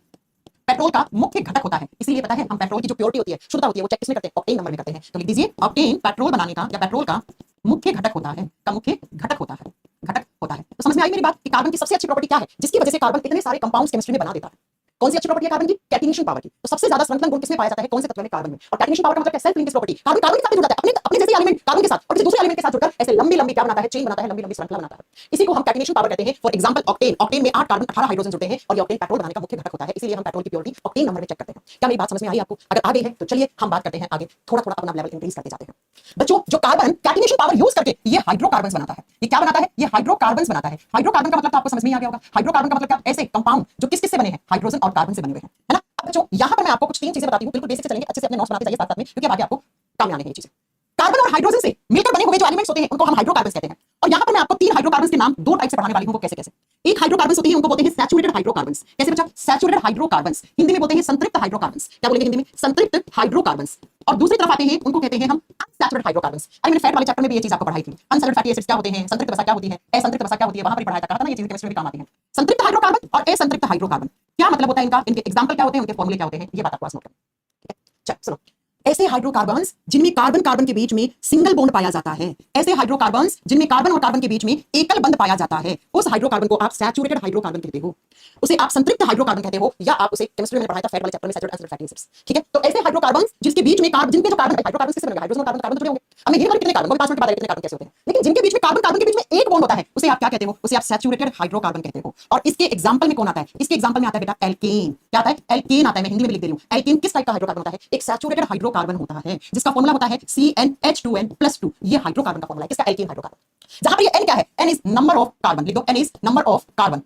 petrol का मुख्य घटक होता है। इसीलिए पता है हम पेट्रोल की जो प्योरिटी होती है, शुद्धता होती है, वो चेक किसमें करते हैं? ऑक्टेन नंबर में करते हैं। तो लिख दीजिए ऑक्टेन पेट्रोल बनाने का या पेट्रोल का मुख्य घटक होता है। का मुख्य घटक होता है, घटक होता है। तो समझ में आई मेरी बात कि कार्बन की सबसे अच्छी प्रॉपर्टी क्या है जिसकी वजह से कार्बन इतने सारे कंपाउंड्स केमिस्ट्री में बना देता है? कौन सी अच्छी प्रॉपर्टी है कार्बन की? कैटिनेशन पावर की। तो सबसे ज्यादा संकलन गुण किसमें पाया जाता है? कौन से तत्व में? कार्बन में। और कैटिनेशन पावर का मतलब क्या? Self linkage property. Carbon carbon के साथ जुड़ जाता है, अपने अपने जैसे एलिमेंट कार्बन के साथ और किसी दूसरे एलिमेंट के साथ जुड़कर ऐसे लंबी लंबी क्या बनाता है? चेन बनाता है, लंबी लंबी श्रृंखला बनाता है। इसी को हम कैटिनेशन पावर कहते हैं। फॉर एग्जांपल ऑक्टेन, ऑक्टेन में 8 कार्बन 18 हाइड्रोजन जुड़ते हैं और ये ऑक्टेन पेट्रोल बनाने का मुख्य घटक होता है। इसीलिए हम पेट्रोल की प्योरिटी ऑक्टेन नंबर में चेक करते हैं। क्या मेरी बात समझ में आई आपको? अगर आ गई है तो चलिए हम बात करते हैं आगे, थोड़ा थोड़ा अपना लेवल इंक्रीज करते जाते हैं। बच्चों जो कार्बन कैटिनेशन पावर यूज करके ये हाइड्रोकार्बन्स बनाता है, ये क्या बनाता है? ये हाइड्रोकार्बन्स बनाता है। हाइड्रोकार्बन का मतलब तो आपको समझ में आ गया होगा। हाइड्रोकार्बन का मतलब क्या? ऐसे कंपाउंड जो किस किस से बने हैं? हाइड्रोजन और कार्बन से बने हुए हैं, है ना? अब बच्चों यहाँ पर मैं आपको कुछ 3 चीजें बताती हूँ, बिल्कुल बेसिक से चलेंगे, अच्छे से अपने नोट्स बनाते जाइए साथ साथ में, क्योंकि अब आगे आपको काम में आने हैं ये चीजें। कार्बन और हाइड्रोजन से मिलकर बने हुए जो एलिमेंट्स होते हैं उनको हम हाइड्रोकार्बन्स कहते हैं। और यहाँ पर मैं आपको 3 हाइड्रोकार्बन्स के नाम 2 टाइप से पढ़ाने वाली हूँ। वो कैसे कैसे? एक हाइड्रोकार्बन्स होती है उनको बोलते हैं सैचुरेटेड हाइड्रोकार्बन्स। कैसे बच्चा? Saturated hydrocarbons. हिंदी में बोलते हैं संतृप्त हाइड्रोकार्बन्स। क्या बोलेंगे हिंदी में? संतृप्त हाइड्रोकार्बन्स। और दूसरी तरफ आते हैं उनको कहते हैं हम अनसैचुरेटेड हाइड्रोकार्बन्स। अरे मैंने फैट वाले चैप्टर में भी ये चीज आपको पढ़ाई थी। अनसैचुरेटेड फैटी एसिड्स क्या होते हैं? संतृप्त वसा क्या होती है? असंतृप्त वसा क्या होती है? वहां पर पढ़ाया था ना, ये चीजें केमिस्ट्री में भी काम आती हैं। संतृप्त हाइड्रोकार्बन और असंतृप्त हाइड्रोकार्बन क्या मतलब होता है इनका? इनके एग्जांपल क्या होते हैं? उनके फॉर्मूले क्या होते हैं? ये बात आपको नोट करना है। चल सुनो, ऐसे हाइड्रोकार्बन्स जिनमें कार्बन कार्बन के बीच में सिंगल बॉन्ड पाया जाता है, ऐसे हाइड्रोकार्बन्स जिनमें कार्बन और कार्बन के बीच में एकल बंध पाया जाता है, उस हाइड्रोकार्बन को आप सैचुरेटेड हाइड्रोकार्बन कहते हो, उसे आप संतृप्त हाइड्रोकार्बन कहते हो, या आप उसे केमिस्ट्री में पढ़ाया था फैट वाले चैप्टर में सैचुरेटेड अनसैचुरेटेड फैटी एसिड्स। ठीक है, तो ऐसे हाइड्रोकार्बन्स जिसके बीच में जिनके जो कार्बन हाइड्रोकार्बन किससे बनेंगे? हाइड्रोजन और कार्बन जुड़े होंगे। हमें ये कितने कार्बन, 5 मिनट बाद कितने कार्बन कैसे होते हैं, लेकिन जिनके बीच में कार्बन कार्बन के बीच में एक बॉन्ड होता है उसे आप क्या कहते हो? उसे आप सैचुरेटेड हाइड्रोकार्बन कहते हो। और इसके एग्जांपल में कौन आता है? इसके एग्जांपल में आता है बेटा एल्केन। क्या आता है? एल्केन आता है। मैं हिंदी में लिख दे रही हूं। एल्केन किस टाइप का हाइड्रोकार्बन होता है? एक सैचुरेटेड हाइड्रोकार्बन होता है जिसका फॉर्मूला होता है CnH2n+2। ये हाइड्रोकार्बन का फॉर्मूला है, किसका? Alkane hydrocarbon. जहां पर ये N क्या है? N is number of carbon. लिख दो N is number of carbon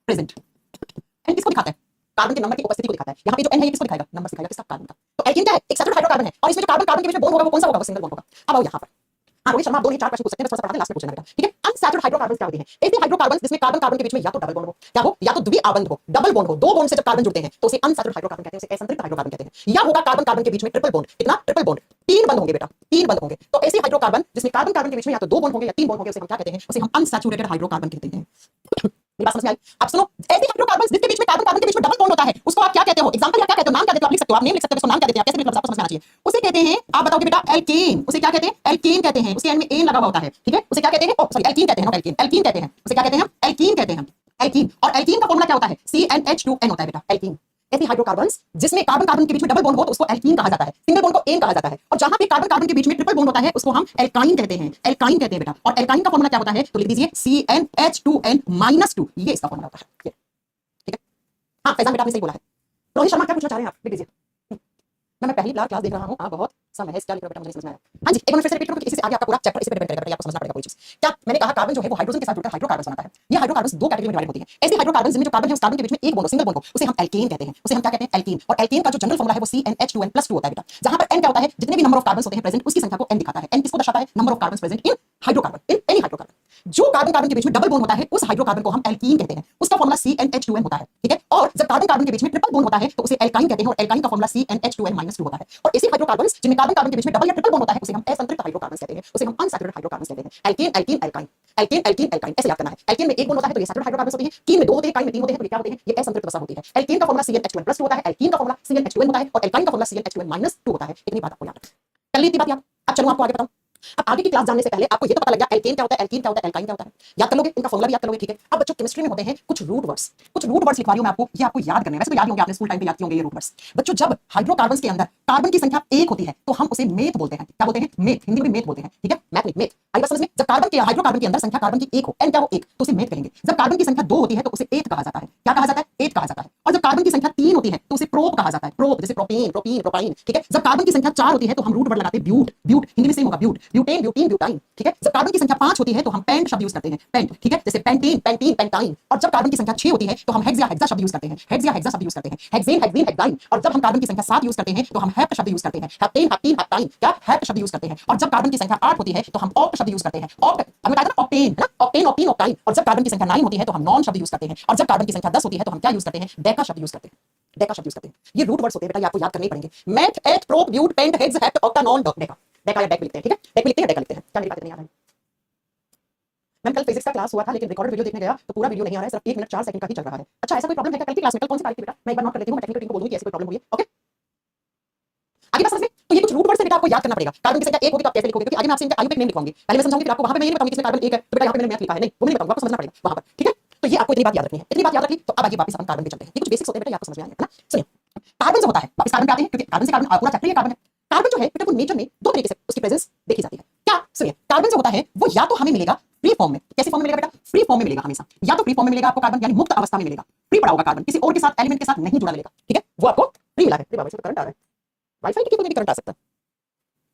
present. N किसको दिखाता है? कार्बन के नंबर की उपस्थिति को दिखाता है। यहाँ पे जो N है ये किसको दिखाएगा? नंबर दिखाएगा, किसका? कार्बन का। तो एल्केन क्या है? एक सैचुरेटेड हाइड्रोकार्बन है और इसमें जो कार्बन कार्बन के बीच में बॉन्ड होगा वो कौन सा होगा? वो सिंगल बॉन्ड होगा। अब आओ यहाँ पर, हाँ रोहित शर्मा, 2 नहीं 4 क्वेश्चन पूछ सकते हैं, बस थोड़ा सा पढ़ा दें, लास्ट में पूछना बेटा। ठीक है, अनसैचुरेटेड हाइड्रोकार्बन्स क्या होते हैं? ऐसे हाइड्रोकार्बन्स जिसमें कार्बन कार्बन के बीच में या तो डबल बॉन्ड हो, क्या हो, या तो द्विआबंध हो, डबल बॉन्ड हो, 2 बॉन्ड से जब कार्बन जुड़ते हैं तो उसे अनसैचुरेटेड हाइड्रोकार्बन कहते हैं, उसे असंतृप्त हाइड्रोकार्बन कहते हैं। या होगा कार्बन कार्बन के बीच में ट्रिपल बॉन्ड। कितना? ट्रिपल बॉन्ड, 3 बंध होंगे बेटा, 3 बंध होंगे। तो ऐसे हाइड्रोकार्बन जिसमें कार्बन कार्बन के बीच में या तो 2 बॉन्ड होंगे या 3 बॉन्ड होंगे उसे हम क्या कहते हैं? उसे हम अनसैचुरेटेड हाइड्रोकार्बन कहते हैं। मेरी बात समझ में आई? अब सुनो, ऐसे हाइड्रोकार्बन जिसके बीच में कार्बन कार्बन के बीच में डबल बॉन्ड होता है उसको आप क्या कहते हो? एग्जांपल क्या कहते हो? नाम क्या देते हो? आप लिख सकते हो, आप नेम लिख सकते हो, उसको नाम क्या देते हैं? आप कैसे मतलब आपको समझ में आना चाहिए। उसे कहते हैं, आप बताओगे बेटा, एल्केन। उसे क्या कहते हैं? एल्केन कहते हैं। उसके एंड में एन लगा हुआ होता है। ठीक है, उसे क्या कहते हैं? ओ सॉरी, एल्कीन कहते हैं, नॉट एल्केन, एल्कीन कहते हैं। उसे क्या कहते हैं? एल्कीन कहते हैं, एल्कीन। और एल्कीन का फॉर्मूला क्या होता है? CnH2n होता है बेटा, एल्कीन। ऐसे हाइड्रोकार्बन्स जिसमें कार्बन कार्बन के बीच में डबल बॉन्ड हो तो उसको एल्कीन कहा जाता है, सिंगल बॉन्ड को एन कहा जाता है। और जहां पे कार्बन कार्बन के बीच में ट्रिपल बॉन्ड होता है उसको हम एल्काइन कहते हैं, एल्काइन कहते हैं बेटा। और एल्काइन का फॉर्मूला क्या होता है? तो लिख दीजिए CnH2n-2, ये इसका फॉर्मूला होता है। ठीक है, हाँ फैजान बेटा आपने सही बोला है। रोहित शर्मा क्या पूछना चाह रहे हैं आप? लिख दीजिए। मैं पहली बार क्लास देख रहा हूं, बहुत समय है, क्या लिख रहा बेटा मुझे समझ में आया। हाँ जी, एक बार फिर से रिपीट करो, इसी से आगे आपका पूरा चैप्टर इसी पे डिपेंड करेगा, आपको समझना पड़ेगा कोई चीज। क्या मैंने कहा? कार्बन जो है वो हाइड्रोजन के साथ जुड़कर हाइड्रोकार्बन बनाता है। ये हाइड्रोकार्बन 2 कैटेगरी में डिवाइड होती है। ऐसे हाइड्रोकार्बन जिनमें जो कार्बन है उस कार्बन के बीच में एक बॉन्ड, सिंगल बॉन्ड हो, उसे हम एल्केन कहते हैं, उसे हम क्या कहते हैं? एल्कीन। और एल्केन का जो जनरल फॉर्मूला है वो CnH2n+2 होता है बेटा, जहां पर N क्या होता है? जितने भी नंबर ऑफ कार्बन होते हैं प्रेजेंट उसकी संख्या को N दिखाता है। N किसको दर्शाता है? Number of carbon present in hydrocarbon, in any hydrocarbon. जो कार्बन कार्बन के बीच में डबल बॉन्ड होता है उस हाइड्रोकार्बन को हम एल्कीन कहते हैं, उसका फॉर्मूला CnH2n होता है। ठीक है, और जब कार्बन कार्बन के बीच में ट्रिपल बॉन्ड होता है तो उसे एल्काइन कहते हैं और एल्काइन का फॉर्मूला CnH2n-2 होता है। और ऐसे हाइड्रोकार्बन जिनमें कार्बन कार्बन के बीच में डबल या ट्रिपल बॉन्ड होता है उसे हम असंतृप्त हाइड्रोकार्बन कहते हैं, उसे हम अनसैचुरेटेड हाइड्रोकार्बन कहते हैं। Alkane alkene alkyne, alkane alkene alkyne, ऐसे याद करना है। एल्केन में एक बॉन्ड होता है तो ये सैचुरेटेड हाइड्रोकार्बन होते हैं, कीन में 2 होते हैं, काइन में 3 होते हैं, तो ये क्या होते हैं? ये असंतृप्त वसा होती है। एल्केन का फॉर्मूला CnH2n+2 होता है, एल्कीन का फॉर्मूला CnH2n होता है और एल्काइन का फॉर्मूला CnH2n-2 होता है। इतनी बात आपको याद रखना है। कर ली इतनी बात याद। अब चलो आपको आगे बताऊं। अब आगे की क्लास जानने से पहले आपको ये तो पता लग गया एल्केन क्या होता है, एल्कीन क्या होता है, एल्काइन क्या होता है, याद कर लोगे, इनका फॉर्मूला भी याद कर लोगे, ठीक है। अब बच्चों केमिस्ट्री में होते हैं कुछ रूट वर्ड्स, लिखवा रही हूं मैं आपको, ये आपको याद करने हैं। वैसे तो याद होंगे, आपने स्कूल टाइम पे याद किए होंगे ये रूट वर्ड्स। बच्चों जब हाइड्रोकार्बन के अंदर कार्बन की संख्या 1 होती है तो हम उसे मेथ बोलते हैं। क्या बोलते हैं? मेथ, हिंदी में मेथ बोलते हैं, ठीक है, मैथ मेथ। आई बात समझ में? जब कार्बन के हाइड्रोकार्बन के अंदर संख्या कार्बन की 1 हो, एन क्या हो 1, तो उसे मेथ कहेंगे। जब कार्बन की संख्या 2 होती है तो उसे एथ कहा जाता है। क्या कहा जाता है? एथ कहा जाता है। और जब कार्बन की संख्या 3 होती है तो उसे प्रोप कहा जाता है। प्रोप जैसे प्रोपेन, प्रोपीन, प्रोपाइन, ठीक है। जब कार्बन की संख्या 4 होती है तो हम रूट वर्ड लगाते हैं ब्यूट, ब्यूट हिंदी में सेम होगा ब्यूट, ब्यूटेन, ब्यूटीन, ब्यूटाइन, ठीक है। जब कार्बन की संख्या 5 होती है तो हम पेंट शब्द यूज करते हैं, पेंट, ठीक है, जैसे पेंटीन, पेंटीन, पेंटाइन। और जब कार्बन की संख्या 6 होती है तो हम हेक्स या हेक्सा शब्द यूज करते हैं, हेक्स या हेक्सा शब्द यूज करते हैं, हेक्सेन, हेक्सीन, हेक्साइन। और जब हम कार्बन की संख्या 7 यूज करते हैं तो हम हेप्ट शब्द यूज करते हैं, हेप्टेन, हेप्टीन, हेप्टाइन, क्या हेप्ट शब्द यूज करते हैं। और जब कार्बन की संख्या 8 होती है तो हम ऑक्ट शब्द यूज करते हैं, ऑक्ट, हमें बताया था ऑक्टेन, है ना, ऑक्टेन, ऑक्टीन, ऑक्टाइन। और जब कार्बन की संख्या 9 होती है तो हम नॉन शब्द यूज करते हैं। और जब कार्बन की संख्या 10 होती है तो हम क्या यूज करते हैं? डेका शब्द यूज करते हैं, डेका शब्द यूज करते हैं। ये रूट वर्ड्स होते हैं बेटा, ये आपको याद करने ही पड़ेंगे। Meth, eth, prop, but, pent, hex, hept, octa, non, deca. Deca या डेक लिखते हैं, ठीक है, डेक लिखते हैं, डेका लिखते हैं। क्या मेरी बात नहीं आ रही? मैम कल फिजिक्स का क्लास हुआ था लेकिन रिकॉर्डेड वीडियो देखने गया तो पूरा वीडियो नहीं आ रहा है, सिर्फ 1 मिनट 4 सेकंड का ही चल रहा है। अच्छा ऐसा कोई प्रॉब्लम है क्या? कल की क्लास में, कल कौन सी तारीख थी बेटा? मैं एक बार नोट कर लेती हूं, मैं टेक्निकल टीम को बोलूंगी कि ऐसी कोई प्रॉब्लम हुई है। ओके, आगे बात समझ में? तो ये कुछ रूट वर्ड से बेटा आपको याद करना पड़ेगा। कार्बन की संख्या 1 होगी तो आप कैसे लिखोगे? क्योंकि आगे मैं आपसे इनका आयु पे नेम लिखवाऊंगी। पहले मैं समझाऊंगी, फिर आपको वहां पे मैं ये नहीं बताऊंगी कि इसमें कार्बन 1 है तो बेटा यहां पे मैंने मैथ लिखा है, नहीं वो नहीं बताऊंगा, आपको समझना पड़ेगा वहां पर, ठीक है। तो ये आपको इतनी बात याद रखनी है, इतनी बात याद रखी तो अब आगे वापस अपन कार्बन पे चलते हैं। ये कुछ बेसिक्स होते हैं बेटा, ये आपको समझ में आएगा, है ना। सुनिए, कार्बन जो होता है, वापस कार्बन पे आते हैं क्योंकि कार्बन से कार्बन पूरा चैप्टर ही कार्बन है। कार्बन जो है बेटा वो नेचर में दो तरीके से उसकी प्रेजेंस देखी जाती है। क्या? सुनिए, कार्बन जो होता है वो या तो हमें मिलेगा फ्री फॉर्म में। कैसे फॉर्म में मिलेगा बेटा? फ्री फॉर्म में मिलेगा हमेशा। या तो फ्री फॉर्म में मिलेगा आपको कार्बन, यानी मुक्त अवस्था में मिलेगा, फ्री पड़ा होगा कार्बन, किसी और के साथ एलिमेंट के साथ नहीं जुड़ा मिलेगा, ठीक है, वो आपको फ्री मिला है। फ्री बाबा से करंट आ रहा है, वाईफाई की कोई भी करंट आ सकता है,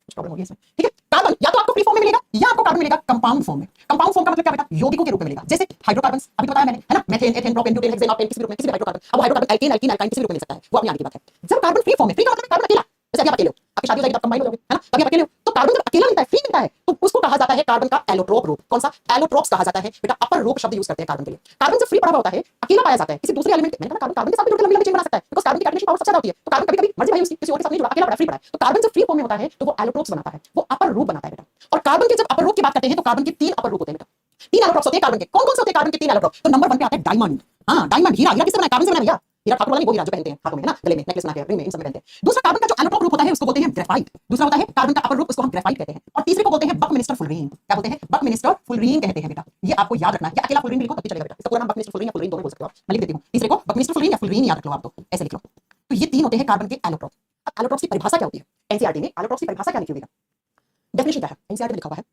कुछ प्रॉब्लम होगी इसमें, ठीक है। कार्बन या तो आपको फ्री फॉर्म में मिलेगा या आपको कार्बन मिलेगा कंपाउंड फॉर्म में। कंपाउंड फॉर्म का मतलब क्या बेटा? यौगिकों के रूप में मिलेगा। जैसे हाइड्रोकार्बन्स, अभी तो बताया मैंने, है ना, methane, ethane, propane, butane, hexane, octane, किसी भी रूप में, किसी भी हाइड्रोकार्बन। अब हाइड्रोकार्बन एल्केन, एल्कीन, एल्काइन किसी भी रूप में मिल सकता है, वो अपनी आगे की बात है। जब कार्बन फ्री फॉर्म में, फ्री का मतलब कार्बन अकेला, जैसे अभी आप अकेले हो, आपकी शादी हो जाएगी तो कंबाइन हो जाओगे, है ना, अभी आप अकेले हो तो कार्बन जब अकेला मिलता है, फ्री मिलता है, तो उसको कहा जाता है कार्बन का एलोट्रोप रूप। कौन सा? एलोट्रोप्स कहा जाता है बेटा, अपर रूप शब्द यूज करते हैं कार्बन के लिए। कार्बन जब फ्री पड़ा हुआ होता है, अकेला पाया जाता है, किसी दूसरे एलिमेंट, मैंने कहा कार्बन के साथ भी जुड़ के लंबी लंबी चेन बना सकता है, बिकॉज़ कार्बन की कैटेलिस्ट पावर सबसे ज्यादा होती है, तो कार्बन कभी-कभी मर्जी भाई उसकी किसी और के साथ नहीं जुड़ा, अकेला पड़ा, फ्री पड़ा है, तो कार्बन जब फ्री फॉर्म में होता है तो वो एलोट्रोप्स बनाता है, वो अपर रूप बनाता है बेटा। और कार्बन के जब अपर रूप की बात करते हैं तो कार्बन के 3 अपर रूप होते हैं बेटा। 3 एलोट्रोप्स होते हैं कार्बन के। कौन-कौन से होते हैं कार्बन के 3 एलोट्रोप? तो नंबर 1 पे आता है डायमंड। हां, डायमंड, हीरा। हीरा किससे बना है? कार्बन से बना है भैया। हीरा ठाकुर वाला नहीं, वो हीरा जो पहनते हैं हाथों में, है ना, गले में नेकलेस बना के, रिंग में, इन सब में पहनते हैं। दूसरा कार्बन का जो एलोट्रोप रूप होता है उसको बोलते हैं ग्रेफाइट। दूसरा होता है कार्बन का अपर रूप, उसको हम ग्रेफाइट कहते हैं। और तीसरे को बोलते हैं बकमिनिस्टर फुलरीन। क्या बोलते हैं? बकमिनिस्टर फुलरीन कहते हैं बेटा। ये आपको याद रखना है, या अकेला फुलरीन लिखो तब भी चलेगा बेटा, इसका पूरा नाम बकमिनिस्टर फुलरीन या फुलरीन दोनों बोल सकते हो आप, मैं लिख देती हूं। तीसरे को बकमिनिस्टर फुलरीन या फुलरीन याद रख लो आप, तो ऐसे लिख लो। तो ये 3 होते हैं कार्बन के एलोट्रोप। अब एलोट्रोप्स की परिभाषा क्या होती है? एनसीईआरटी में एलोट्रोप्स की परिभाषा क्या लिखी हुई है? डेफिनेशन क्या है? एनसीईआरटी में लिखा हुआ है,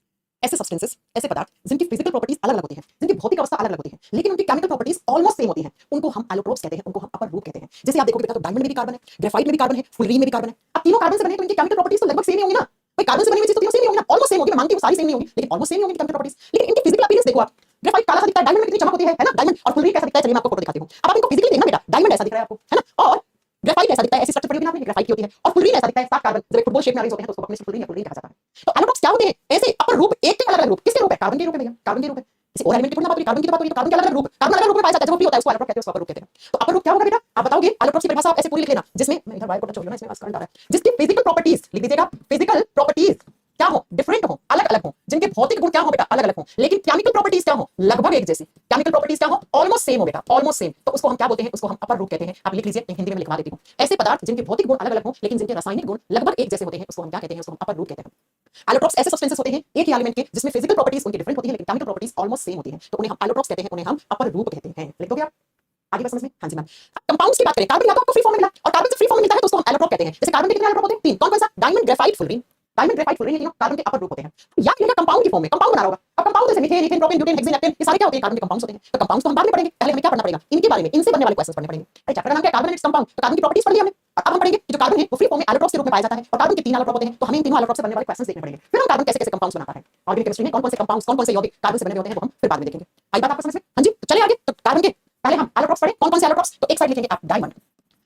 ऐसे सब्सटेंसेस, ऐसे पदार्थ जिनकी फिजिकल प्रॉपर्टीज अलग अलग होती हैं, जिनकी भौतिक अवस्था अलग अलग होती है, लेकिन उनकी केमिकल प्रॉपर्टीज ऑलमोस्ट सेम होती हैं, उनको हम एलोट्रोप्स कहते हैं, उनको हम अपर रूप कहते हैं। जैसे आप देखोगे बेटा तो डायमंड में भी कार्बन है, ग्रेफाइट में भी कार्बन है, फुलरीन में भी कार्बन है। अब तीनों कार्बन से बने तो इनकी केमिकल प्रॉपर्टीज तो लगभग सेम ही होंगी ना। भाई कार्बन से बनी हुई चीज तो तीनों सेम ही होंगी ना, ऑलमोस्ट सेम होगी। मैं मानती हूं सारी सेम नहीं होगी, लेकिन ऑलमोस्ट सेम ही होंगी केमिकल प्रॉपर्टीज। लेकिन इनकी फिजिकल अपीयरेंस देखो आप, ग्रेफाइट काला सा दिखता है, डायमंड में कितनी चमक होती है ना, डायमंड। और फुलरीन कैसा दिखता है, चलिए मैं आपको फोटो दिखाती हूं। अब आप इनको फिजिकली देखना बेटा, डायमंड ऐसा दिख रहा है आपको, है ना, और ग्रेफाइट ऐसा दिखता है, ऐसी स्ट्रक्चर पड़ी हुई ना ग्रेफाइट की होती है। और फुलरीन ऐसा दिखता है, 7 कार्बन जब एक फुटबॉल शेप में अरेंज होते हैं तो उसको अपने फुलरीन या फुलरीन कहा जाता है। तो एलोट्रोप्स क्या होते हैं? ऐसे अपर रूप, एक के अलग अलग रूप। किसके रूप है? कार्बन के रूप है भैया, कार्बन के रूप है। किसी और एलिमेंट की थोड़ी ना बात हो रही, कार्बन की तो बात हो रही है। तो कार्बन के अलग अलग रूप, कार्बन अलग अलग रूप में पाया जाता है, जब वो फ्री होता है उसको एलोट्रोप कहते हैं, उसको अपर रूप कहते हैं। तो अपर रूप क्या होगा बेटा? आप बताओगे। एलोट्रोप्स की परिभाषा आप ऐसे पूरी लिख लेना, जिसमें मैं इधर वायर को टच हो गया ना, इसमें करंट आ रहा है, जिसकी फिजिकल प्रॉपर्टीज लिख दीजिएगा, फिजिकल प्रॉपर्टीज क्या हो? डिफरेंट हो, अलग अलग हो, जिनके भौतिक गुण क्या हो बेटा? अलग अलग हो, लेकिन केमिकल प्रॉपर्टीज क्या हो? लगभग एक जैसी। केमिकल प्रॉपर्टीज क्या हो? ऑलमोस्ट सेम हो बेटा, ऑलमोस्ट सेम। तो उसको हम क्या बोलते हैं? उसको हम अपर रूप कहते हैं। आप लिख लीजिए, हिंदी में लिखवा देती हूं। ऐसे पदार्थ जिनके भौतिक गुण अलग अलग हो लेकिन जिनके रासायनिक गुण लगभग एक जैसे होते हैं, उसको हम क्या कहते हैं? उसको हम अपर रूप कहते हैं। एलोट्रोप्स ऐसे सब्सटेंसेस होते हैं एक ही एलिमेंट के, जिसमें फिजिकल प्रॉपर्टीज उनकी डिफरेंट होती है लेकिन केमिकल प्रॉपर्टीज ऑलमोस्ट सेम होती हैं, तो उन्हें हम एलोट्रोप्स कहते हैं, उन्हें हम अपर रूप कहते हैं। लिख दोगे आप? आगे बस समझ में? हाँ जी मैम। कंपाउंड्स की बात करें, कार्बन या तो आपको फ्री फॉर्म में मिला, और कार्बन से फ्री फॉर्म में मिलता है तो उसको हम एलोट्रोप कहते हैं। जैसे कार्बन के कितने एलोट्रोप होते हैं? 3। कौन कौन सा? Diamond, graphite, fullerene. Diamond, graphite, fullerene ये तीनों कार्बन के अपर रूप होते हैं। या मिलेगा कंपाउंड की फॉर्म में, कंपाउंड बना रहा होगा। अब कंपाउंड जैसे methane, ethane, propane, butane, hexane, alkane, ये सारे क्या होते हैं? कार्बन के कंपाउंड्स होते हैं। तो कंपाउंड्स तो हम बाद में पढ़ेंगे, पहले हमें क्या पढ़ना पड़ेगा? इनके बारे में, इनसे बनने वाले क्वेश्चंस पढ़ने पड़ेंगे। अरे चैप्टर का नाम क्या है? Carbon and its compound. तो कार्बन की प्रॉपर्टीज पढ़ ली हमने, और अब हम पढ़ेंगे कि जो कार्बन है वो फ्री फॉर्म में एलोट्रोप्स के रूप में पाया जाता है, और कार्बन के 3 एलोट्रोप होते हैं, तो हमें इन तीनों एलोट्रोप से बनने वाले क्वेश्चंस देखने पड़ेंगे। फिर हम कार्बन कैसे कैसे कंपाउंड्स बनाता है, ऑर्गेनिक केमिस्ट्री में कौन कौन से कंपाउंड्स, कौन कौन से यौगिक कार्बन से बने होते हैं, वो हम फिर बाद में देखेंगे। आई बात आपको समझ में? हां जी, तो चलिए आगे। तो कार्बन के पहले हम एलोट्रोप्स पढ़े, कौन कौन से एलोट्रोप्स? तो एक साइड लिखेंगे आप डायमंड,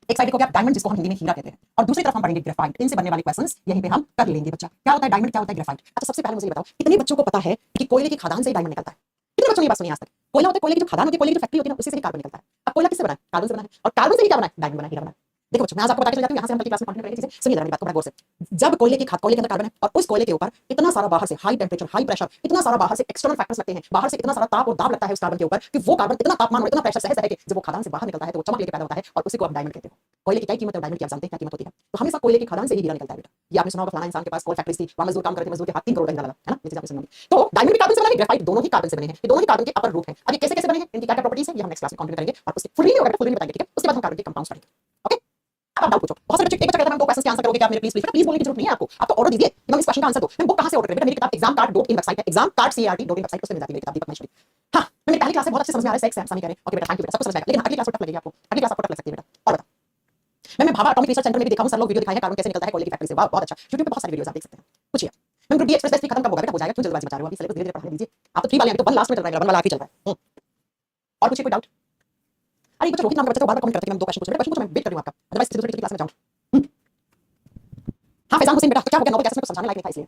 एक साइड लिखोगे आप डायमंड, जिसको हम हिंदी में हीरा कहते हैं, और दूसरी तरफ हम पढ़ेंगे ग्रेफाइट। इनसे बनने वाले क्वेश्चंस यहीं पे हम कर लेंगे बच्चा। क्या होता है डायमंड, क्या होता है ग्रेफाइट? अच्छा सबसे पहले मुझे ये बताओ, कितने बच्चों को पता है कि कोयले की खदान से ही डायमंड निकलता है? कितने बच्चों ने ये बात सुनी आज तक? कोयला होता है, कोयले की जो खदान होती है, कोयले की जो फैक्ट्री होती है ना, उसी से ही कार्बन निकलता है। अब कोयला किससे बना है? कार्बन से बना है। और कार्बन से ही क्या बना है? डायमंड बना है, हीरा बना है। देखो बच्चों, मैं आज आपको बताते चल जाती हूं, यहां से हम कल की क्लास में कंटिन्यू करेंगे चीजें। सुनिए जरा मेरी बात को बड़ा गौर से। जब कोयले की खाद, कोयले के अंदर कार्बन है, और उस कोयले के ऊपर इतना सारा बाहर से हाई टेंपरेचर, हाई प्रेशर, इतना सारा बाहर से एक्सटर्नल फैक्टर्स लगते हैं, बाहर से इतना सारा ताप और दाब लगता है उस कार्बन के ऊपर कि वो कार्बन इतना तापमान और इतना प्रेशर सह सह के जब वो खदान से बाहर निकलता है तो वो चमक लेके पैदा होता है, और उसी को आप डायमंड कहते हो। कोयले की क्या कीमत है, डायमंड की आप जानते हैं क्या कीमत होती है। तो हमेशा कोयले की खदान से ही हीरा निकलता है बेटा। ये आपने सुना होगा, फलाना इंसान के पास कोल फैक्ट्री थी, वहां मजदूर काम करते, मजदूर के हाथ 3 करोड़ का हीरा लगा, है ना, ये चीज आपने सुनी होगी। तो डायमंड भी कार्बन से बना है, ग्रेफाइट दोनों ही कार्बन से बने हैं, ये दोनों ही कार्बन के अपर रूप हैं। अब ये कैसे कैसे बने हैं, इनकी क्या क्या प्रॉपर्टीज है, ये हम नेक्स्ट क्लास में कंटिन्यू करेंगे और उसके फुल रिव्यू होगा, फुल रिव्यू बताएंगे, ठीक है। उसके बाद हम कार्बन के कंपाउंड्स पढ़ेंगे, ओके। अब आप डाउट पूछो, बहुत सारे बच्चे, एक बच्चा कहता है मैम 2 क्वेश्चन के आंसर करोगे क्या आप मेरे, प्लीज प्लीज बोलने की जरूरत नहीं है आपको, आप तो ऑर्डर दीजिए कि मैम इस क्वेश्चन का आंसर दो। मैं बुक कहां से ऑर्डर करें बेटा, मेरी किताब exam card dot in website है, एग्जाम कार्ड CART.in वेबसाइट, उसमें मिल जाती है मेरी किताब दीपक महेश्वरी। हाँ, मैं मेरी पहली क्लास से बहुत अच्छे समझ में आ रहा है, सेक्स है सामी कह रहे हैं, ओके बेटा थैंक यू बेटा, सब कुछ समझ में आएगा, लेकिन अगली क्लास में टफ लगेगी आपको, अगली क्लास आपको टफ लग सकती है बेटा। और बता, मैं भाभा एटॉमिक रिसर्च सेंटर में भी देखा हूं, सर लोग वीडियो दिखाए हैं कार्बन कैसे निकलता है कोयले की फैक्ट्री से, वाह बहुत अच्छा, YouTube पे बहुत सारी वीडियोस आप देख सकते हैं। पूछिए ma'am group D express test खत्म कब होगा बेटा, हो जाएगा, क्यों जल्दबाजी मचा रहे हो, अभी सिलेबस धीरे धीरे पढ़ाने दीजिए, आप तो 3 वाले हैं, अभी तो 1 लास्ट में चल रहा है, 1 वाला आखिरी चल रहा है। और पूछिए कोई डाउट। अरे बच्चा रोहित नाम का बच्चा तो बार बार कमेंट करता है कि मैम 2 क्वेश्चन पूछो, बेटा क्वेश्चन पूछो, मैं वेट कर रही हूं आपका, अदरवाइज दूसरी क्लास में जाऊं। हां फैजान हुसैन बेटा, तो क्या हो गया, नोबेल कैसे, मैं कुछ समझाने लायक नहीं था इसलिए।